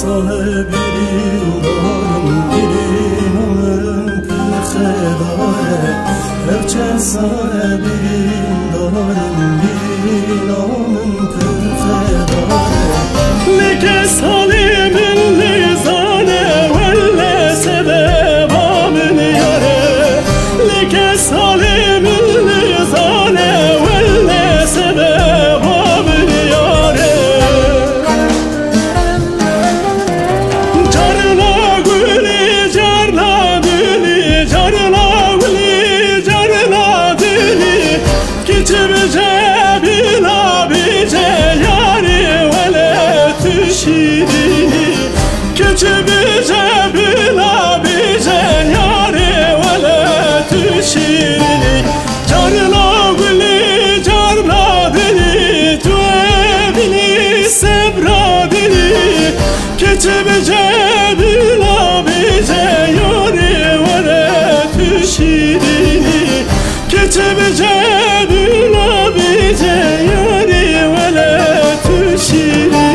ساله برین دارم برین عمرم پخه داره هرچند ساله برین دارم برین عمرم پخه داره لکه سالی من لیزانه ولی سبب آمن یاره لکه سالی من لیزانه ولی سبب آمن یاره جارنا گلی جارنا دلی جارنا گلی جارنا دلی کچ بجه بلا بجه یاری ولی تشیری کچ بجه بلا بجه یاری ولی تشیری جارنا گلی جارنا دلی تو بینی سبرا دلی کچ بجه بلا بجه یاری ولی تشیری کچ بجه بلا بجه یاری ولی تشیری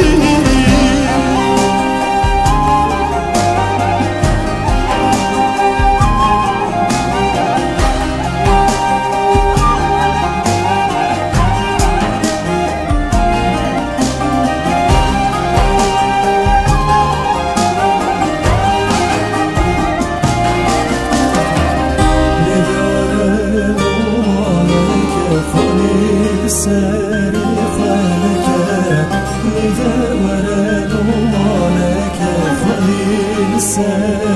سری خالك نده ورد ومالك خليل سری